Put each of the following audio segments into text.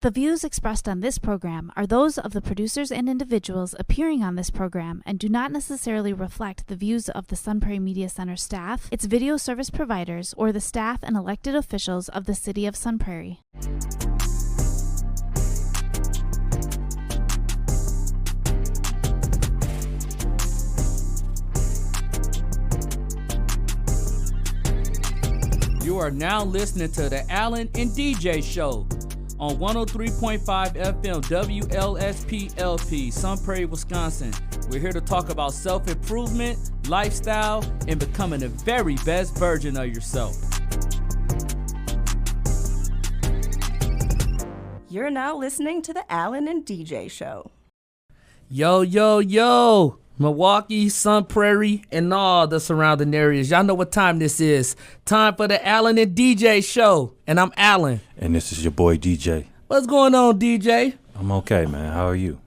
The views expressed on this program are those of the producers and individuals appearing on this program and do not necessarily reflect the views of the Sun Prairie Media Center staff, its video service providers, or the staff and elected officials of the City of Sun Prairie. You are now listening to the Allen and DJ Show on 103.5 FM WLSP-LP, Sun Prairie, Wisconsin. We're here to talk about self-improvement, lifestyle, and becoming the very best version of yourself. You're now listening to the Allen and DJ Show. Yo, yo, yo, Milwaukee, Sun Prairie, and all the surrounding areas. Y'all know what time this is. Time for the Allen and DJ Show. And I'm Allen. And this is your boy, DJ. What's going on, DJ? I'm okay, man. How are you?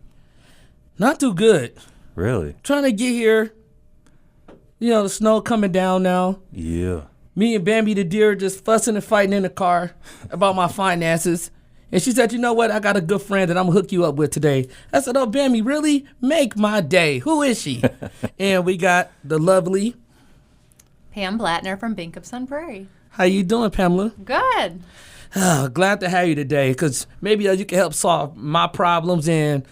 Not too good. Really? Trying to get here. You know, the snow coming down now. Yeah. Me and Bambi the deer just fussing and fighting in the car about my finances. And she said, you know what? I got a good friend that I'm going to hook you up with today. I said, oh, Bambi, really? Make my day. Who is she? And we got the lovely Pam Blattner from Bank of Sun Prairie. How you doing, Pamela? Good. Glad to have you today because maybe you can help solve my problems and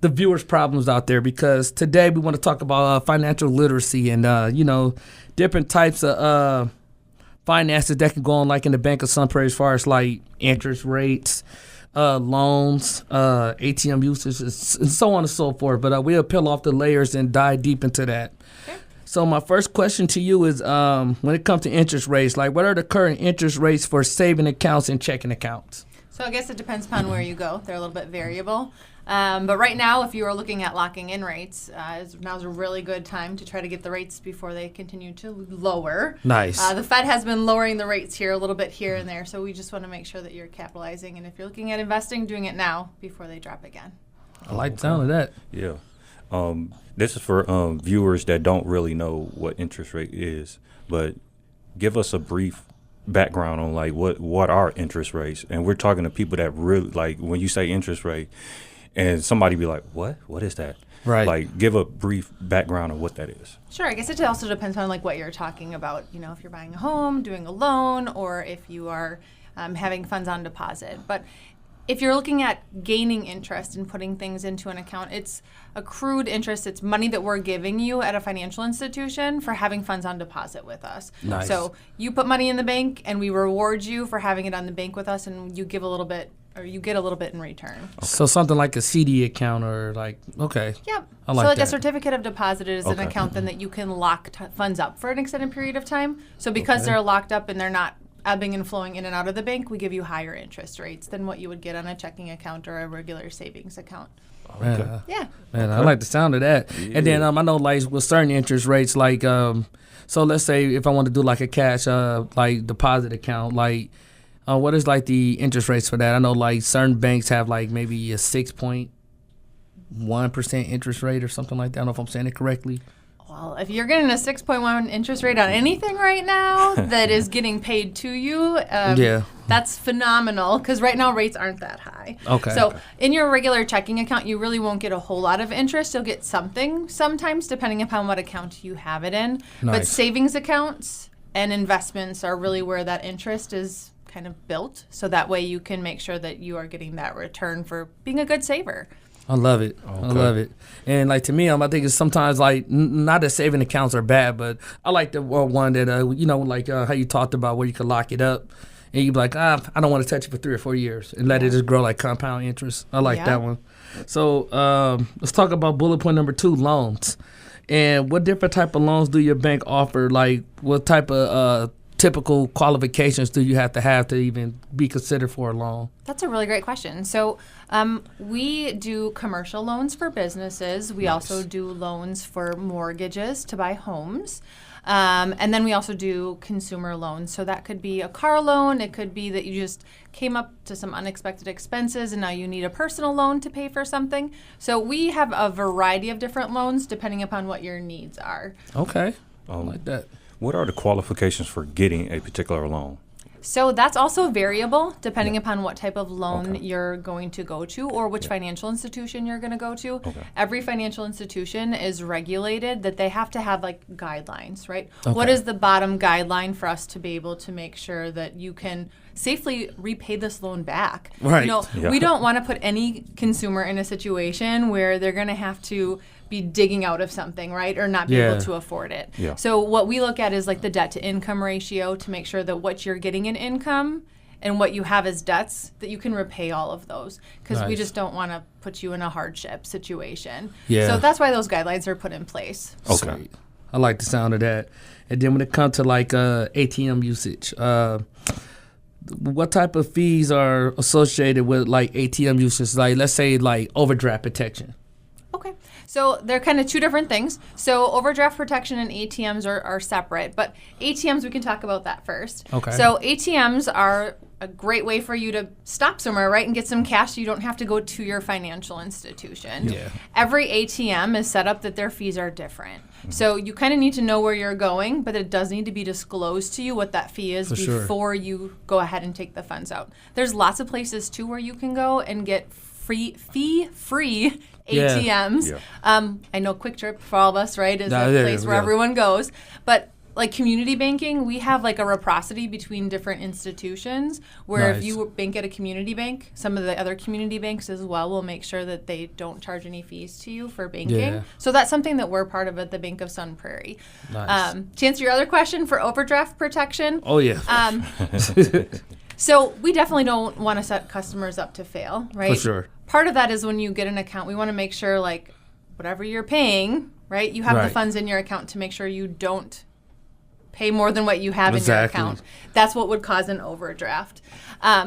the viewers' problems out there, because today we want to talk about financial literacy and, different types of finances that can go on, like in the Bank of Sun Prairie, as far as like interest rates, loans, ATM usage, and so on and so forth. But we'll peel off the layers and dive deep into that. Okay. So my first question to you is, when it comes to interest rates, like what are the current interest rates for saving accounts and checking accounts? So I guess it depends upon where you go. They're a little bit variable. But right now, if you are looking at locking in rates, now's a really good time to try to get the rates before they continue to lower. Nice. The Fed has been lowering the rates here a little bit here and there, so we just want to make sure that you're capitalizing. And if you're looking at investing, doing it now before they drop again. I like the sound of that. Yeah. This is for viewers that don't really know what interest rate is, but give us a brief background on like what are interest rates. And we're talking to people that really, like, when you say interest rate and somebody be like, what is that? Right. Like, give a brief background on what that is. Sure. I guess it also depends on like what you're talking about. You know, if you're buying a home, doing a loan, or if you are having funds on deposit. But if you're looking at gaining interest and putting things into an account, it's accrued interest. It's money that we're giving you at a financial institution for having funds on deposit with us. Nice. So you put money in the bank, and we reward you for having it on the bank with us, and you give a little bit, or you get a little bit in return. Okay. So something like a CD account, or like, okay. Yep. I like so like that. a certificate of deposit is an account then that you can lock funds up for an extended period of time. So because they're locked up and they're not ebbing and flowing in and out of the bank, we give you higher interest rates than what you would get on a checking account or a regular savings account. Man, Yeah. man, I like the sound of that. Yeah. And then I know like with certain interest rates, like so let's say if I want to do like a cash like deposit account, like what is like the interest rates for that? I know like certain banks have like maybe a 6.1% interest rate or something like that. I don't know if I'm saying it correctly. Well, if you're getting a 6.1 interest rate on anything right now that is getting paid to you, that's phenomenal, because right now rates aren't that high. Okay. So in your regular checking account, you really won't get a whole lot of interest. You'll get something sometimes, depending upon what account you have it in. But Nice. savings accounts and investments are really where that interest is kind of built. So that way you can make sure that you are getting that return for being a good saver. I love it. I love it. And like to me, I think it's sometimes like not that saving accounts are bad, but I like the one that like how you talked about where you could lock it up and you be like, I don't want to touch it for 3 or 4 years and let it just grow like compound interest. I like that one. So let's talk about bullet point number 2, loans. And what different type of loans do your bank offer? Like what type of typical qualifications do you have to even be considered for a loan? That's a really great question. So we do commercial loans for businesses. We also do loans for mortgages to buy homes. And then we also do consumer loans. So that could be a car loan. It could be that you just came up to some unexpected expenses and now you need a personal loan to pay for something. So we have a variety of different loans depending upon what your needs are. Okay. I like that. What are the qualifications for getting a particular loan? So that's also variable depending upon what type of loan you're going to go to or which financial institution you're going to go to. Every financial institution is regulated that they have to have like guidelines, right? What is the bottom guideline for us to be able to make sure that you can safely repay this loan back? Right. We don't want to put any consumer in a situation where they're going to have to be digging out of something, right? Or not be able to afford it. Yeah. So what we look at is like the debt to income ratio to make sure that what you're getting in income and what you have as debts, that you can repay all of those. Because we just don't want to put you in a hardship situation. Yeah. So that's why those guidelines are put in place. Okay. Sweet. I like the sound of that. And then when it comes to like ATM usage, what type of fees are associated with like ATM usage? Like, let's say like overdraft protection. Okay. So they're kind of two different things. So overdraft protection and ATMs are separate, but ATMs, we can talk about that first. Okay. So ATMs are a great way for you to stop somewhere, right, and get some cash so you don't have to go to your financial institution. Yeah. Every ATM is set up that their fees are different. So you kind of need to know where you're going, but it does need to be disclosed to you what that fee is before you go ahead and take the funds out. There's lots of places, too, where you can go and get fee-free ATMs. Yeah. I know Quick Trip for all of us, right, is Yeah, a yeah, place where yeah. everyone goes. But like community banking, we have like a reciprocity between different institutions where if Nice. you bank at a community bank, some of the other community banks as well will make sure that they don't charge any fees to you for banking. Yeah. So that's something that we're part of at the Bank of Sun Prairie. Nice. To answer your other question for overdraft protection, Oh, yeah. so we definitely don't want to set customers up to fail, right? For sure. Part of that is when you get an account, we want to make sure like whatever you're paying, right, you have the Right. funds in your account to make sure you don't pay more than what you have Exactly. in your account. That's what would cause an overdraft.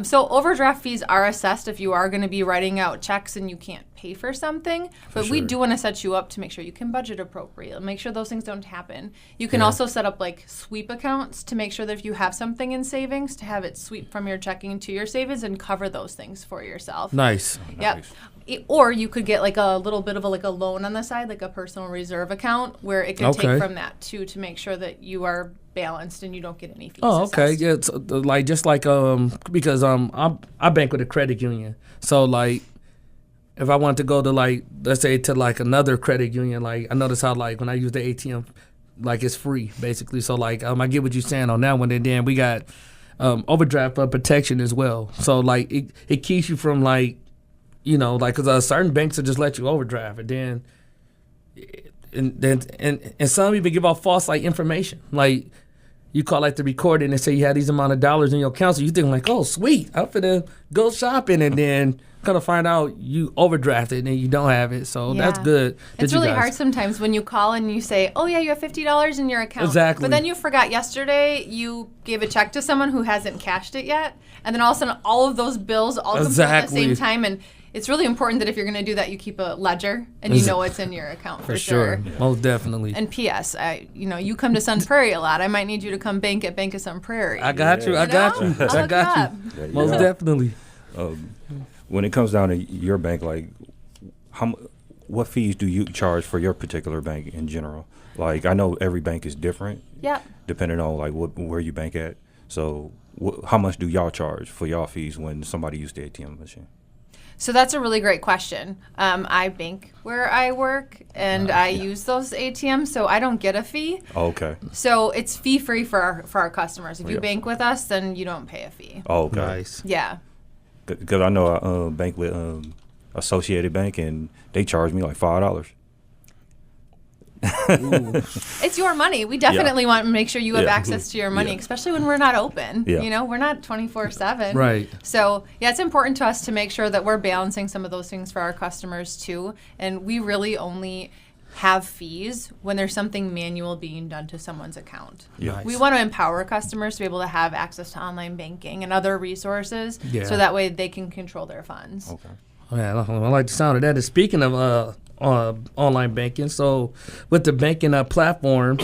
So overdraft fees are assessed if you are going to be writing out checks and you can't pay for something. But we sure. do want to set you up to make sure you can budget appropriately, make sure those things don't happen. You can also set up like sweep accounts to make sure that if you have something in savings, to have it sweep from your checking to your savings and cover those things for yourself. Nice. Yep. Or you could get like a little bit of a loan on the side, like a personal reserve account, where it could Okay. take from that too to make sure that you are balanced and you don't get any fees. Oh, okay. assessed. Yeah, it's, like just like because I bank with a credit union, so like if I want to go to like let's say to like another credit union, like I notice how like when I use the ATM, like it's free basically. So like I get what you're saying on that one, and then we got overdraft protection as well. So like it keeps you from like like because certain banks will just let you overdraft, and then some even give out false like information like. You call like the recording and say you had these amount of dollars in your account, so you think like, oh sweet, I'm finna go shopping, and then kind of find out you overdrafted and you don't have it. So that's good. It's really hard sometimes when you call and you say, oh yeah, you have $50 in your account. Exactly. But then you forgot yesterday you gave a check to someone who hasn't cashed it yet, and then all of a sudden all of those bills all come through at the same time. And it's really important that if you're going to do that, you keep a ledger and you know what's in your account for sure. Most definitely. And P.S., you come to Sun Prairie a lot. I might need you to come bank at Bank of Sun Prairie. I got you. I got you. I'll I look got it you. up. Most definitely. When it comes down to your bank, like what fees do you charge for your particular bank in general? Like I know every bank is different. Yep. Depending on like where you bank at. So how much do y'all charge for y'all fees when somebody uses the ATM machine? So that's a really great question. I bank where I work, and I use those ATMs, so I don't get a fee. Oh, okay. So it's fee-free for our customers. If you bank with us, then you don't pay a fee. Oh, okay. Nice. Yeah. Because I know I bank with Associated Bank, and they charge me like $5. It's your money. We definitely want to make sure you have Yeah. access to your money, Yeah. especially when we're not open. Yeah. We're not 24/7. Right. So, yeah, it's important to us to make sure that we're balancing some of those things for our customers too. And we really only have fees when there's something manual being done to someone's account. Yeah. Nice. We want to empower customers to be able to have access to online banking and other resources Yeah. so that way they can control their funds. Okay. Oh, yeah, I like the sound of that. And speaking of online banking, so with the banking platform,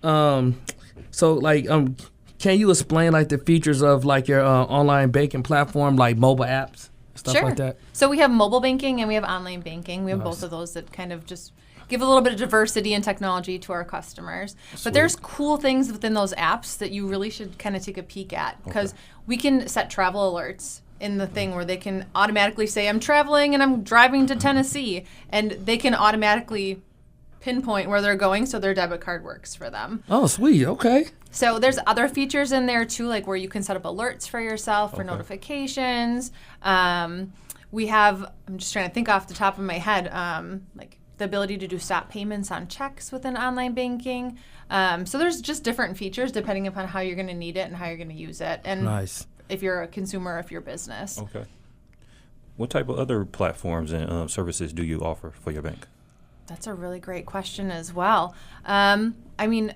so like can you explain like the features of like your online banking platform, like mobile apps, stuff Sure. like that? So we have mobile banking and we have online banking. We have both of those that kind of just give a little bit of diversity and technology to our customers. Sweet. But there's cool things within those apps that you really should kind of take a peek at, because we can set travel alerts in the thing where they can automatically say, I'm traveling and I'm driving to Tennessee, and they can automatically pinpoint where they're going so their debit card works for them. Oh, sweet. Okay. So there's other features in there too, like where you can set up alerts for yourself for notifications. We have, I'm just trying to think off the top of my head, like the ability to do stop payments on checks within online banking. So there's just different features depending upon how you're going to need it and how you're going to use it. And Nice. if you're a consumer, if you're business. Okay. What type of other platforms and services do you offer for your bank? That's a really great question as well. I mean,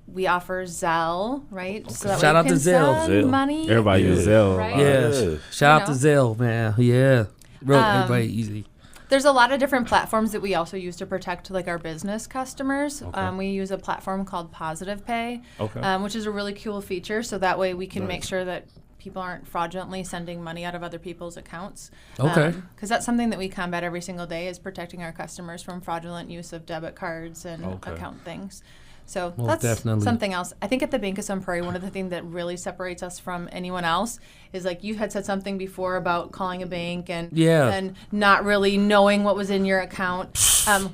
we offer Zelle, right? So that Shout way out you to can Zelle. send Zelle. money. Everybody use Zelle. Right. Yeah. Shout out to Zelle, man. Yeah. Real everybody easy. There's a lot of different platforms that we also use to protect like our business customers. We use a platform called Positive Pay, which is a really cool feature. So that way we can make sure that people aren't fraudulently sending money out of other people's accounts. Okay. Because that's something that we combat every single day, is protecting our customers from fraudulent use of debit cards and account things. So Most that's definitely. something else. I think at the Bank of Sun Prairie, one of the things that really separates us from anyone else is, like, you had said something before about calling a bank and not really knowing what was in your account.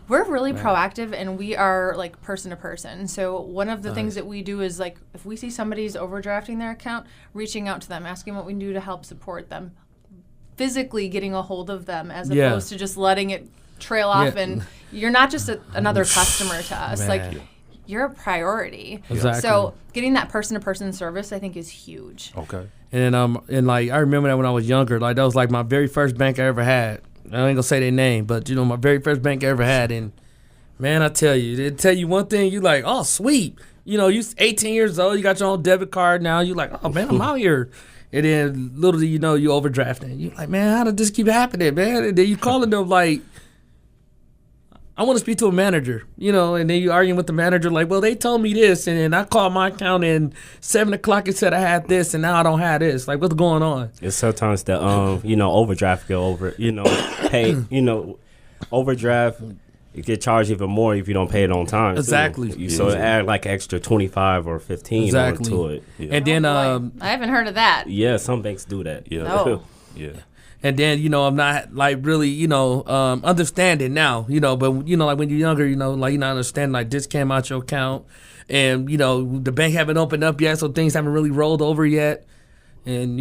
We're really proactive, and we are like person to person. So one of the things that we do is, like, if we see somebody's overdrafting their account, reaching out to them, asking what we can do to help support them, physically getting a hold of them as opposed to just letting it trail off. And you're not just another customer to us. Man. Like, you're a priority. Exactly. So getting that person-to-person service, I think, is huge. Okay. And like I remember that when I was younger, like that was like my very first bank I ever had. I ain't gonna say their name, but you know, my very first bank I ever had. And man, I tell you, they tell you one thing, you like, oh sweet, you know, you 18 years old, you got your own debit card now. You like, oh man, I'm out here. And then little do you know, you overdrafting. You like, man, how did this keep happening, man? And then you calling them like, I want to speak to a manager, you know, and then you arguing with the manager like, well, they told me this, and then I called my account and 7 o'clock and said I had this, and now I don't have this. Like, what's going on? It's sometimes the overdraft go over, pay, overdraft, you get charged even more if you don't pay it on time. Exactly. So add like extra 25 or 15 onto it. Yeah. And then I haven't heard of that. Yeah, some banks do that. Yeah. Oh. Yeah. And then, you know, I'm not like really, understanding now, but, like when you're younger, like, you not understand like this came out your account and, the bank haven't opened up yet. So things haven't really rolled over yet. And,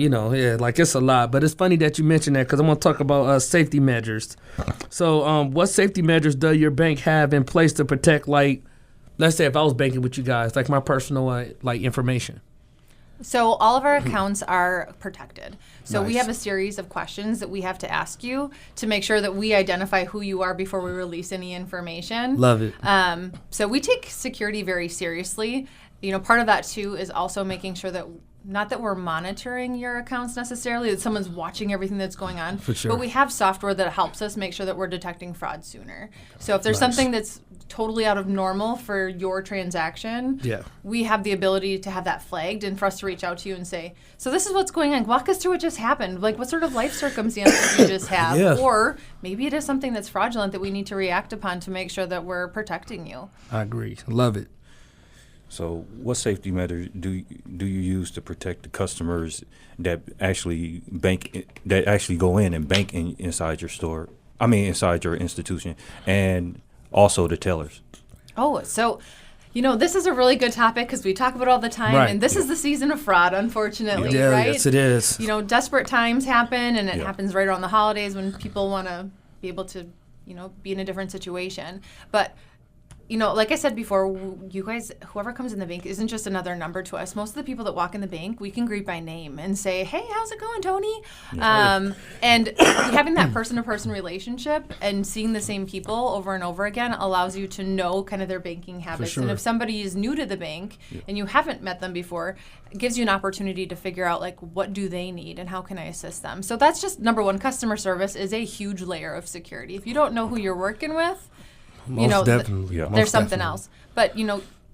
like it's a lot. But it's funny that you mentioned that because I want to talk about safety measures. So what safety measures does your bank have in place to protect, like, let's say if I was banking with you guys, like my personal information? So all of our accounts are protected. So we Nice. have a series of questions that we have to ask you to make sure that we identify who you are before we release any information. Love it. So we take security very seriously. Part of that too is also making sure that, not that we're monitoring your accounts necessarily, that someone's watching everything that's going on. For sure. But we have software that helps us make sure that we're detecting fraud sooner. So if there's Nice. something that's totally out of normal for your transaction, we have the ability to have that flagged and for us to reach out to you and say, so this is what's going on. Walk us through what just happened. Like, what sort of life circumstances you just have? Yeah. Or maybe it is something that's fraudulent that we need to react upon to make sure that we're protecting you. I agree. Love it. So, what safety measures do you use to protect the customers that actually go in and bank inside your store? I mean, inside your institution, and also the tellers. Oh, so, this is a really good topic because we talk about it all the time, Right. and this is the season of fraud, unfortunately, Yeah, right? yes, it is. Desperate times happen, and it Yeah. happens right around the holidays when people want to be able to, be in a different situation. But like I said before, you guys, whoever comes in the bank isn't just another number to us. Most of the people that walk in the bank, we can greet by name and say, hey, how's it going, Tony? And having that person-to-person relationship and seeing the same people over and over again allows you to know kind of their banking habits. sure. And if somebody is new to the bank and you haven't met them before, it gives you an opportunity to figure out, like, what do they need and how can I assist them? So that's just number one. Customer service is a huge layer of security. If you don't know who you're working with, Most definitely. Yeah. there's something else. But,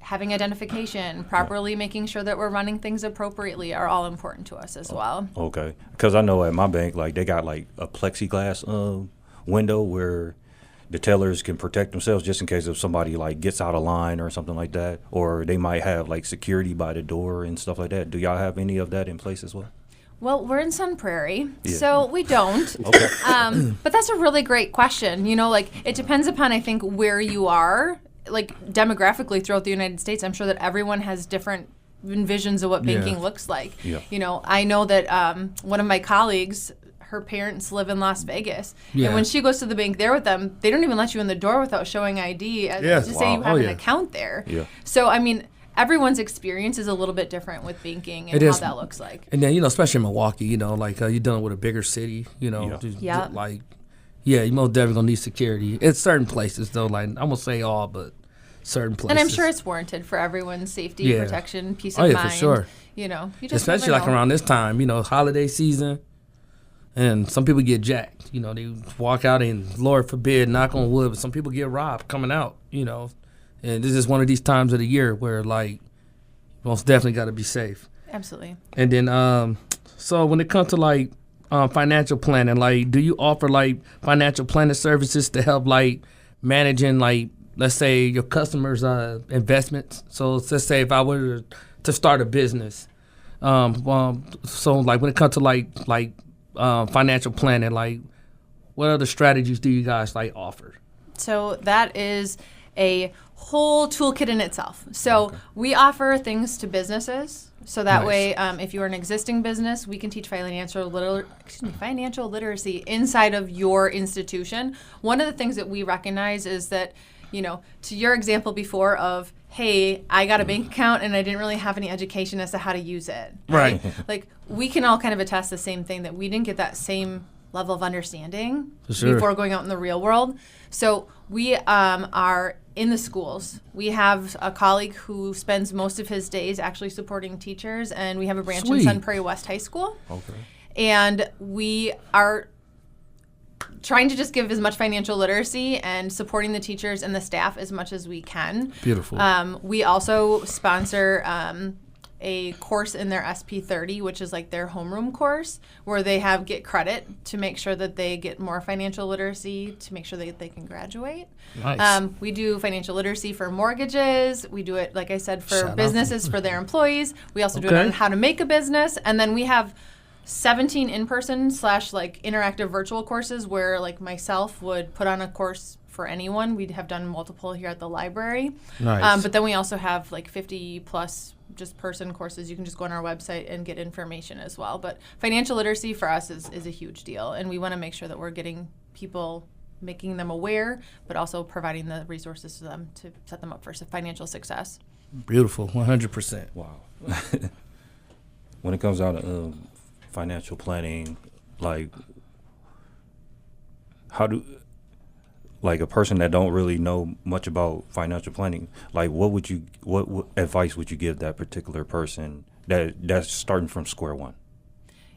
having identification, properly making sure that we're running things appropriately are all important to us as well. Okay, because I know at my bank, like, they got like a plexiglass window where the tellers can protect themselves just in case if somebody like gets out of line or something like that, or they might have like security by the door and stuff like that. Do y'all have any of that in place as well? Well, we're in Sun Prairie, Yeah. so we don't. Okay. But that's a really great question. You know, like it depends upon, I think, where you are, like demographically throughout the United States. I'm sure that everyone has different visions of what banking Yeah. looks like. Yeah. You know, I know that one of my colleagues, her parents live in Las Vegas. Yeah. And when she goes to the bank there with them, they don't even let you in the door without showing ID as Yeah. to say you Wow. have Oh, an yeah. account there. Yeah. So, I mean, everyone's experience is a little bit different with banking and It how is. that looks like. And then, especially in Milwaukee, like you're dealing with a bigger city, Yeah. Yeah. like, yeah, you most definitely gonna need security. It's certain places though, like I'm gonna say all, but certain places. And I'm sure it's warranted for everyone's safety, Yeah. protection, peace Oh, of yeah, mind. for sure. You know, you just especially never like know. around this time, holiday season, and some people get jacked. They walk out and Lord forbid, knock on wood, but some people get robbed coming out. And this is one of these times of the year where like most definitely got to be safe. Absolutely. And then, so when it comes to like financial planning, like, do you offer like financial planning services to help like managing like, let's say your customers' investments? So let's say if I were to start a business, so like when it comes to like financial planning, like what other strategies do you guys like offer? So that is a whole toolkit in itself. So we offer things to businesses. So that Nice. way, if you're an existing business, we can teach financial literacy inside of your institution. One of the things that we recognize is that, to your example before of, hey, I got a bank account and I didn't really have any education as to how to use it. Right. Like we can all kind of attest the same thing, that we didn't get that same level of understanding For sure. before going out in the real world. So we are in the schools. We have a colleague who spends most of his days actually supporting teachers, and we have a branch Sweet. in Sun Prairie West High School. Okay. And we are trying to just give as much financial literacy and supporting the teachers and the staff as much as we can. Beautiful. We also sponsor a course in their SP30, which is like their homeroom course, where they get credit to make sure that they get more financial literacy to make sure that they can graduate. Nice. We do financial literacy for mortgages. We do it, like I said, for Shout out. businesses, for their employees. We also do it Okay. on how to make a business. And then we have 17 in-person / like interactive virtual courses where like myself would put on a course for anyone. We have done multiple here at the library. Nice. But then we also have like 50 plus just person courses. You can just go on our website and get information as well. But financial literacy for us is a huge deal. And we want to make sure that we're getting people, making them aware, but also providing the resources to them to set them up for financial success. Beautiful. 100%. Wow. When it comes down to financial planning, like how do like a person that don't really know much about financial planning, like what advice would you give that particular person that's starting from square one?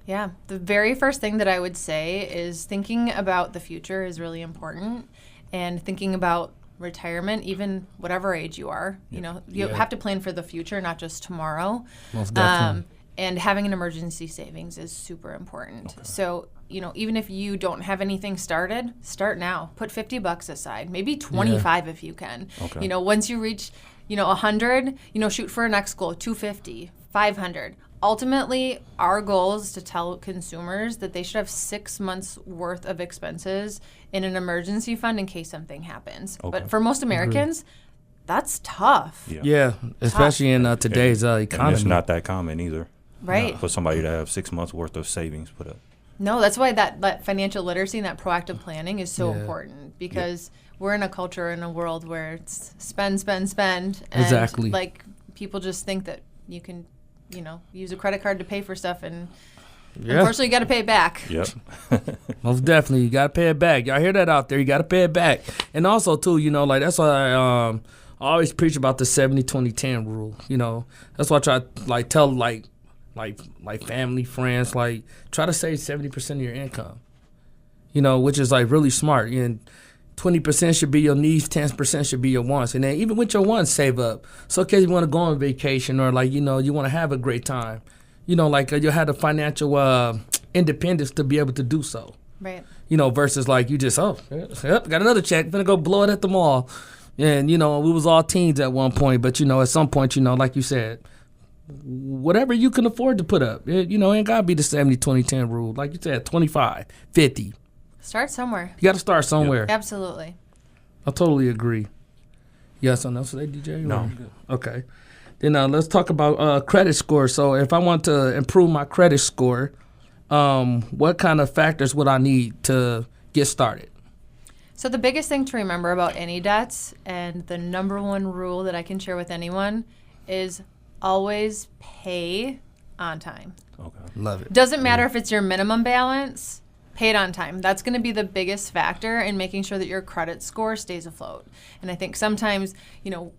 Yeah, the very first thing that I would say is thinking about the future is really important, and thinking about retirement, even whatever age you are. You Yeah. have to plan for the future, not just tomorrow. Most definitely. And having an emergency savings is super important. So, even if you don't have anything started, start now. Put $50 aside, maybe 25 if you can. Okay. Once you reach, 100, shoot for a next goal, 250, 500. Ultimately, our goal is to tell consumers that they should have 6 months worth of expenses in an emergency fund in case something happens. Okay. But for most Americans, that's tough, Yeah, especially in today's And economy. it's not that common either. right? For somebody to have 6 months worth of savings put up. No, that's why that financial literacy and that proactive planning is so Yeah. important, because we're in a culture, in a world where it's spend, spend, spend. And Exactly. like people just think that you can, use a credit card to pay for stuff, and Yeah, unfortunately you got to pay it back. Yep. most definitely. You got to pay it back. Y'all hear that out there? You got to pay it back. And also, too, like that's why I always preach about the 70-20-10 rule. That's why I try to tell like family, friends, try to save 70% of your income. Which is really smart. And 20% should be your needs, 10% should be your wants. And then even with your wants, save up. So in case you want to go on vacation or you want to have a great time, you have the financial independence to be able to do so. Right. You know, versus like you just, yep, got another check, gonna go blow it at the mall. And, you know, we was all teens at one point, but, you know, at some point, you know, like you said, whatever you can afford to put up, you know, ain't gotta be the 70-20-10 rule. Like you said, 25, 50. Start somewhere. You gotta start somewhere. Absolutely. I totally agree. You got something else to say, DJ? No, Or- I'm good. Okay. Then let's talk about credit score. So if I want to improve my credit score, what kind of factors would I need to get started? So the biggest thing to remember about any debts, and the number one rule that I can share with anyone, is always pay on time. Okay. Love it. Doesn't matter if it's your minimum balance, pay it on time. That's going to be the biggest factor in making sure that your credit score stays afloat. And I think sometimes, you know,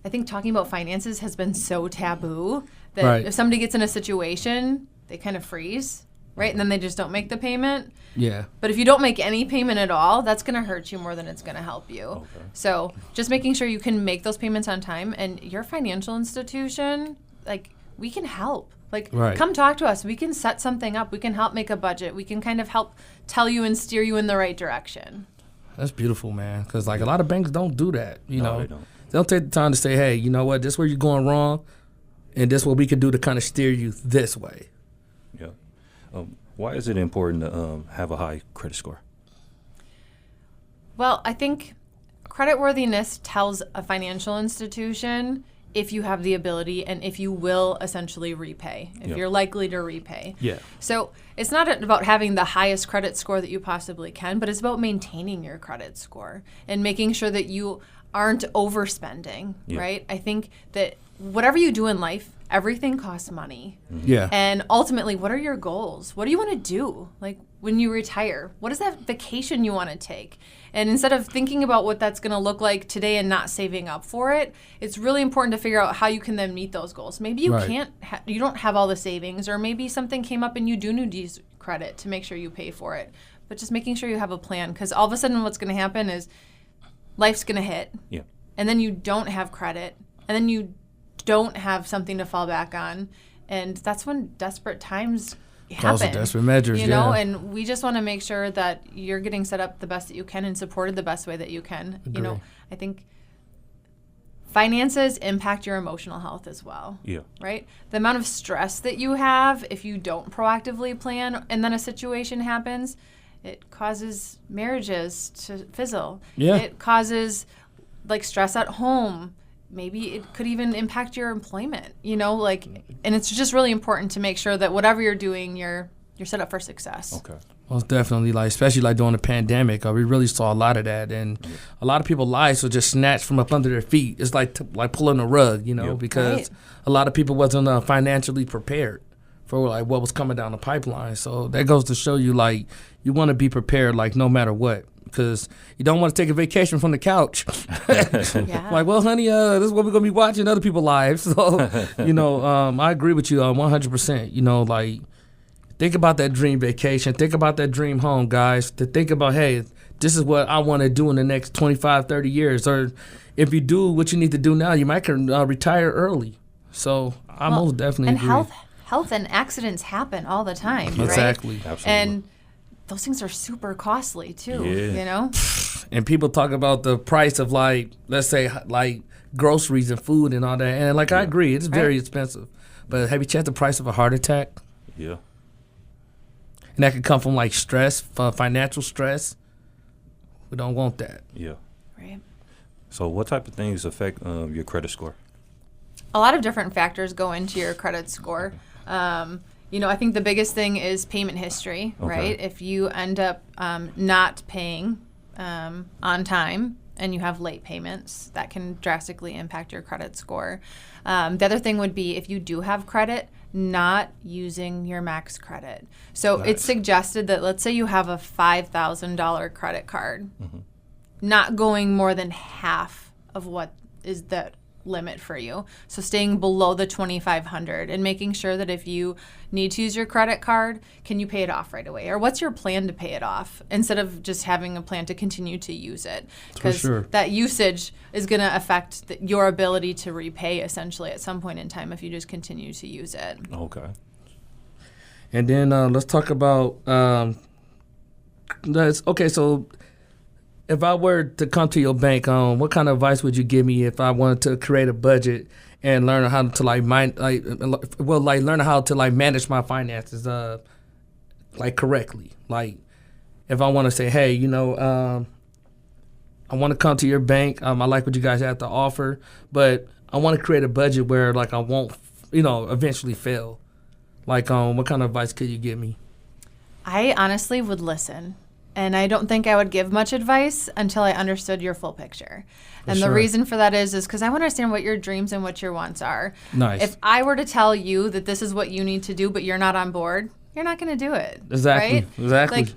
I think talking about finances has been so taboo that Right. if somebody gets in a situation, they kind of freeze, right? And then they just don't make the payment. Yeah. But if you don't make any payment at all, that's going to hurt you more than it's going to help you. Okay. So just making sure you can make those payments on time, and your financial institution, like, we can help. Like, Right. come talk to us. We can set something up. We can help make a budget. We can kind of help tell you and steer you in the right direction. That's beautiful, man. Because, like, a lot of banks don't do that, you No, know. they don't. They don't take the time to say, hey, you know what, this is where you're going wrong, and this is what we can do to kind of steer you this way. Yeah. Why is it important to have a high credit score? Well, I think creditworthiness tells a financial institution if you have the ability and if you will essentially repay, if Yep. you're likely to repay. Yeah. So it's not about having the highest credit score that you possibly can, but it's about maintaining your credit score and making sure that you aren't overspending, Yeah. right? I think that whatever you do in life, everything costs money. Yeah. And ultimately, what are your goals? What do you want to do? Like when you retire, what is that vacation you want to take? And instead of thinking about what that's going to look like today and not saving up for it, it's really important to figure out how you can then meet those goals. Maybe you Right. can't, you don't have all the savings, or maybe something came up and you do need credit to make sure you pay for it. But just making sure you have a plan, because all of a sudden what's going to happen is life's going to hit, Yeah. and then you don't have credit, and then you don't have something to fall back on, and that's when desperate times Calls for happen. desperate measures, you know, yeah. and we just want to make sure that you're getting set up the best that you can and supported the best way that you can. You know, Agree. I think finances impact your emotional health as well. Yeah. Right? The amount of stress that you have if you don't proactively plan and then a situation happens, it causes marriages to fizzle. Yeah. It causes like stress at home. Maybe it could even impact your employment, you know, like, and it's just really important to make sure that whatever you're doing, you're set up for success. Okay. Most definitely, like, especially like during the pandemic, we really saw a lot of that, and a lot of people's lives were just snatched from up under their feet. It's like like pulling a rug, you know, Yep. because Right. a lot of people wasn't financially prepared for like what was coming down the pipeline. So that goes to show you, like, you want to be prepared, like, no matter what, because you don't want to take a vacation from the couch. Yeah. Like, well, honey, this is what we're gonna be watching other people's lives. So, you know, I agree with you 100%. You know, like, think about that dream vacation. Think about that dream home, guys. To think about, hey, this is what I want to do in the next 25, 30 years. Or if you do what you need to do now, you might can retire early. So I Well, most definitely and agree. health and accidents happen all the time, right? Exactly. Absolutely. And those things are super costly too, Yeah. you know? And people talk about the price of, like, let's say, like, groceries and food and all that. And, like, I agree, it's very Right. expensive. But have you checked the price of a heart attack? Yeah. And that could come from, like, stress, financial stress. We don't want that. Yeah. Right. So what type of things affect your credit score? A lot of different factors go into your credit score. You know, I think the biggest thing is payment history, Okay. right? If you end up not paying on time and you have late payments, that can drastically impact your credit score. The other thing would be if you do have credit, not using your max credit. So it's suggested that, let's say you have a $5,000 credit card, not going more than half of what is that limit for you. So staying below the $2,500 and making sure that if you need to use your credit card, can you pay it off right away? Or what's your plan to pay it off instead of just having a plan to continue to use it? Because sure. that usage is going to affect your ability to repay essentially at some point in time if you just continue to use it. Okay. And then let's talk about that's okay. So, if I were to come to your bank, what kind of advice would you give me if I wanted to create a budget and learn how to learn how to manage my finances, correctly? Like, if I want to say, hey, I want to come to your bank. I like what you guys have to offer, but I want to create a budget where I won't, eventually fail. What kind of advice could you give me? I honestly would listen. And I don't think I would give much advice until I understood your full picture. And the reason for that is because I want to understand what your dreams and what your wants are. Nice. If I were to tell you that this is what you need to do, but you're not on board, you're not going to do it. Exactly. Right? Exactly.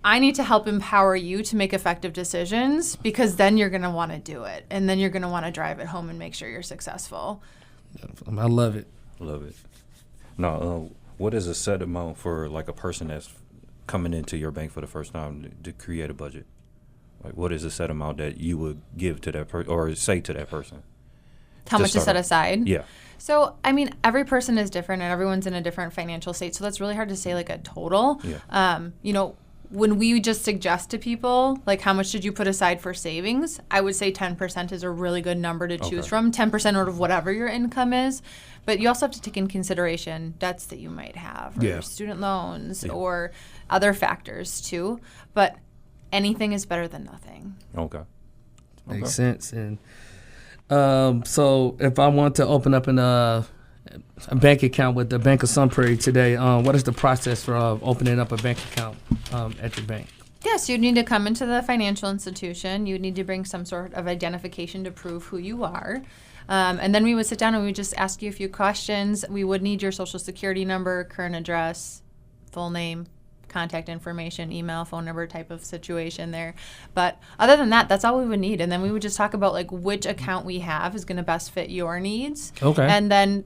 I need to help empower you to make effective decisions, because then you're going to want to do it. And then you're going to want to drive it home and make sure you're successful. I love it. Love it. Now, what is a set amount for a person that's coming into your bank for the first time to create a budget? What is a set amount that you would give to that person or say to that person? How much to set aside? Yeah. So, every person is different and everyone's in a different financial state. So that's really hard to say a total. Yeah. When we just suggest to people, how much did you put aside for savings? I would say 10% is a really good number to choose from. 10% out of whatever your income is. But you also have to take in consideration debts that you might have, or student loans, or other factors too. But anything is better than nothing. Okay. Makes sense. And so if I want to open up a bank account with the Bank of Sun Prairie today, what is the process for opening up a bank account at your bank? Yes, you'd need to come into the financial institution. You'd need to bring some sort of identification to prove who you are. And then we would sit down and we would just ask you a few questions. We would need your social security number, current address, full name, contact information, email, phone number type of situation there. But other than that, that's all we would need. And then we would just talk about which account we have is going to best fit your needs. Okay. And then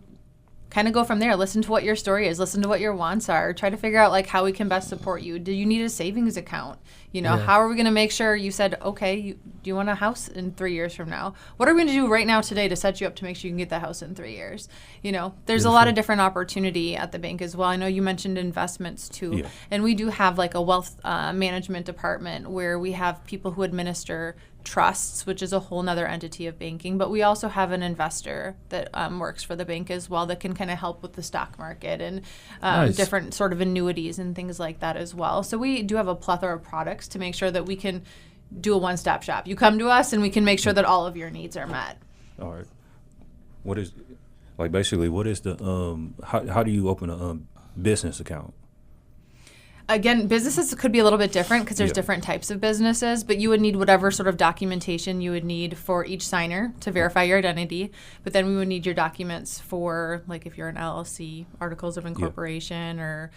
kind of go from there. Listen to what your story is. Listen to what your wants are. Try to figure out how we can best support you. Do you need a savings account? How are we going to make sure you said, okay, do you want a house in 3 years from now? What are we going to do right now today to set you up to make sure you can get that house in 3 years? There's a lot of different opportunity at the bank as well. I know you mentioned investments too. Yeah. And we do have a wealth management department where we have people who administer trusts, which is a whole nother entity of banking. But we also have an investor that works for the bank as well that can kind of help with the stock market and Nice. different sort of annuities and things like that as well. So we do have a plethora of products to make sure that we can do a one-stop shop. You come to us and we can make sure that all of your needs are met. All right. What is the how do you open a business account? Again, businesses could be a little bit different because there's different types of businesses, but you would need whatever sort of documentation you would need for each signer to verify your identity. But then we would need your documents for, if you're an LLC, articles of incorporation, or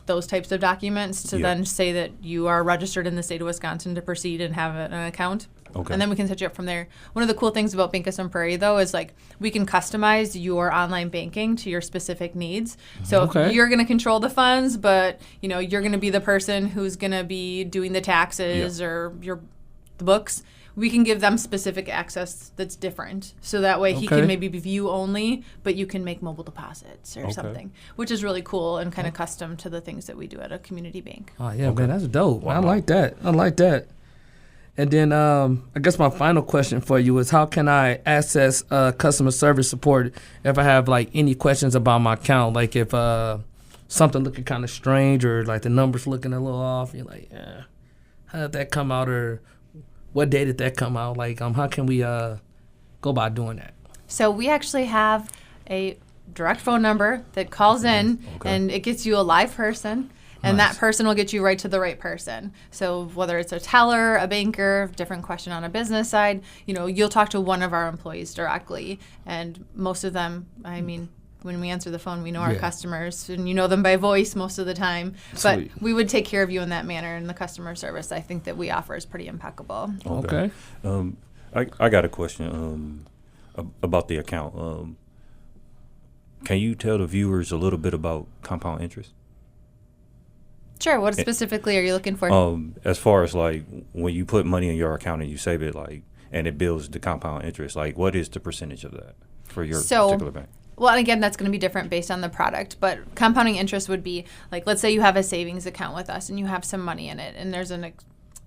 those types of documents to then say that you are registered in the state of Wisconsin to proceed and have an account. Okay. And then we can set you up from there. One of the cool things about Bank of Sun Prairie, though, is we can customize your online banking to your specific needs. So if you're going to control the funds, but you're going to be the person who's going to be doing the taxes or the books, we can give them specific access that's different. So that way he can maybe be view only, but you can make mobile deposits or something, which is really cool and kind of custom to the things that we do at a community bank. Oh yeah, man, that's dope. Wow. I like that. And then I guess my final question for you is, how can I access customer service support if I have any questions about my account? If something looking kind of strange or the numbers looking a little off, you're how did that come out, or what day did that come out? How can we go about doing that? So we actually have a direct phone number that calls in and it gets you a live person. And that person will get you right to the right person. So whether it's a teller, a banker, different question on a business side, you'll talk to one of our employees directly. And most of them, when we answer the phone, we know our customers, and you know them by voice most of the time. Sweet. But we would take care of you in that manner, and the customer service I think that we offer is pretty impeccable. Okay. I got a question about the account. Can you tell the viewers a little bit about compound interest? Sure. What specifically are you looking for? As far as when you put money in your account and you save it, and it builds the compound interest, what is the percentage of that for your particular bank? Well, and again, that's going to be different based on the product. But compounding interest would be like, let's say you have a savings account with us and you have some money in it, and there's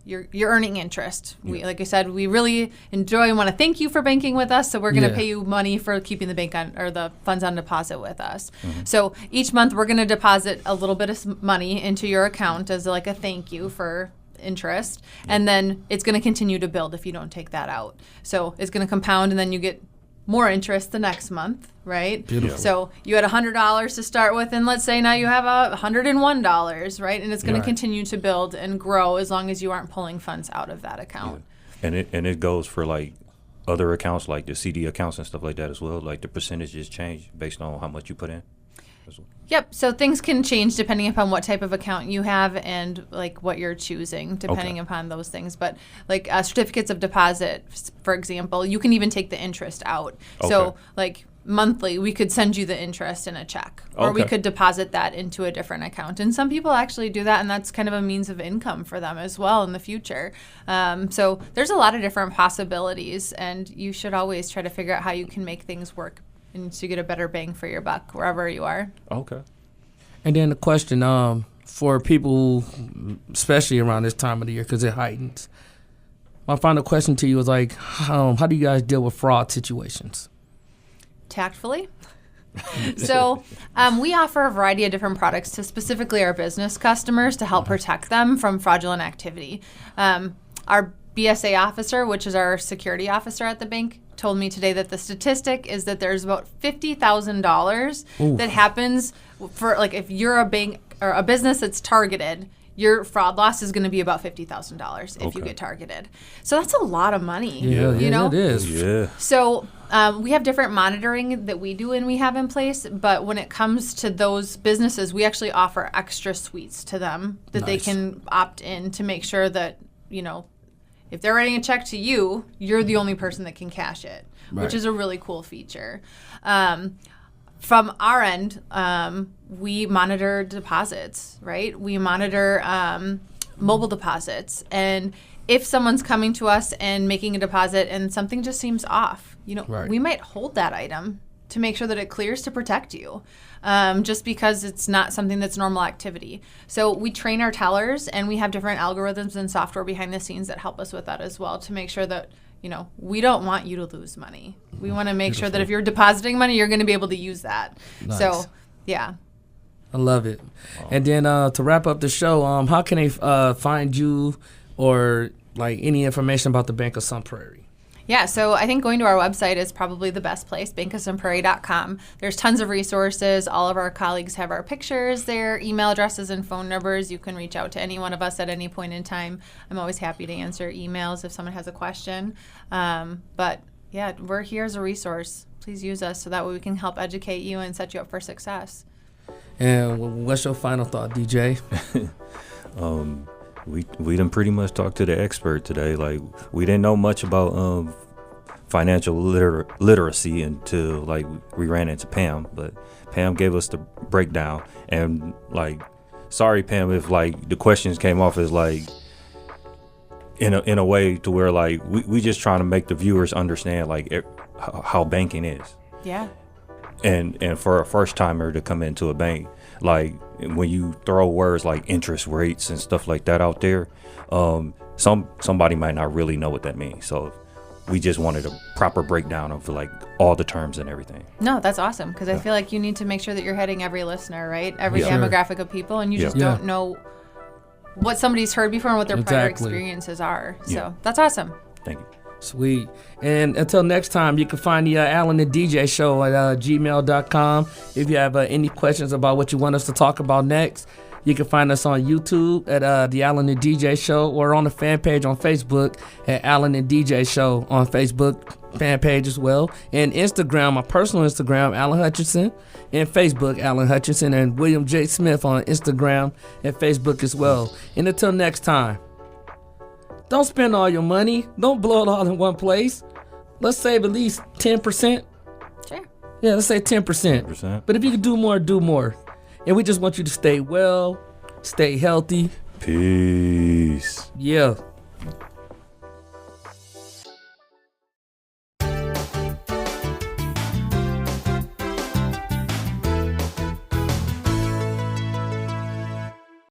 you're earning interest. We, like I said, we really enjoy and want to thank you for banking with us. So we're going to pay you money for keeping the bank on, or the funds on deposit with us. So each month we're going to deposit a little bit of money into your account as like a thank you for interest, and then it's going to continue to build if you don't take that out. So it's going to compound, and then you get more interest the next month, right? Beautiful. So you had $100 to start with, and let's say now you have $101, right? And it's going to continue to build and grow as long as you aren't pulling funds out of that account. And it goes for like other accounts, like the CD accounts and stuff like that as well. Like the percentages change based on how much you put in. Yep. So things can change depending upon what type of account you have and like what you're choosing, depending upon those things. But like certificates of deposit, for example, you can even take the interest out. So like monthly, we could send you the interest in a check, or we could deposit that into a different account. And some people actually do that, and that's kind of a means of income for them as well in the future. So there's a lot of different possibilities, and you should always try to figure out how you can make things work and to get a better bang for your buck wherever you are. Okay. And then the question for people, especially around this time of the year, because it heightens. My final question to you is like, how do you guys deal with fraud situations? Tactfully. So we offer a variety of different products to specifically our business customers to help protect them from fraudulent activity. Our BSA officer, which is our security officer at the bank, told me today that the statistic is that there's about $50,000 that happens for, like, if you're a bank or a business that's targeted, your fraud loss is going to be about $50,000 if you get targeted. So that's a lot of money. You know? It is. Yeah. So we have different monitoring that we do and we have in place, but when it comes to those businesses, we actually offer extra suites to them that they can opt in to make sure that, you know, if they're writing a check to you, you're the only person that can cash it, which is a really cool feature. From our end, we monitor deposits, right? We monitor mobile deposits. And if someone's coming to us and making a deposit and something just seems off, you know, we might hold that item to make sure that it clears to protect you, just because it's not something that's normal activity. So we train our tellers, and we have different algorithms and software behind the scenes that help us with that as well, to make sure that, you know, we don't want you to lose money. We want to make sure that if you're depositing money, you're going to be able to use that. So, yeah. I love it. And then to wrap up the show, how can they find you, or like any information about the Bank of Sun Prairie? Yeah, so I think going to our website is probably the best place, bankofsunprairie.com. There's tons of resources. All of our colleagues have our pictures, their email addresses, and phone numbers. You can reach out to any one of us at any point in time. I'm always happy to answer emails if someone has a question. But yeah, we're here as a resource. Please use us so that way we can help educate you and set you up for success. And what's your final thought, DJ? We done pretty much talked to the expert today. Like, we didn't know much about financial literacy until like we ran into Pam, but Pam gave us the breakdown. And like, sorry Pam if like the questions came off as like in a way to where like we just trying to make the viewers understand like how banking is. Yeah. And for a first timer to come into a bank, like when you throw words like interest rates and stuff like that out there, somebody might not really know what that means. So we just wanted a proper breakdown of like all the terms and everything. No, that's awesome, because I feel like you need to make sure that you're hitting every listener, right? Every demographic of people, and you just don't know what somebody's heard before and what their prior experiences are. So that's awesome. Thank you. Sweet. And until next time, you can find the Alan and DJ Show at gmail.com. If you have any questions about what you want us to talk about next, you can find us on YouTube at the Alan and DJ Show, or on the fan page on Facebook at Alan and DJ Show on Facebook fan page as well. And Instagram, my personal Instagram, Alan Hutchinson, and Facebook, Alan Hutchinson, and William J. Smith on Instagram and Facebook as well. And until next time, don't spend all your money. Don't blow it all in one place. Let's save at least 10%. Sure. Yeah, let's say 10%. But if you can do more, do more. And we just want you to stay well, stay healthy. Peace. Yeah.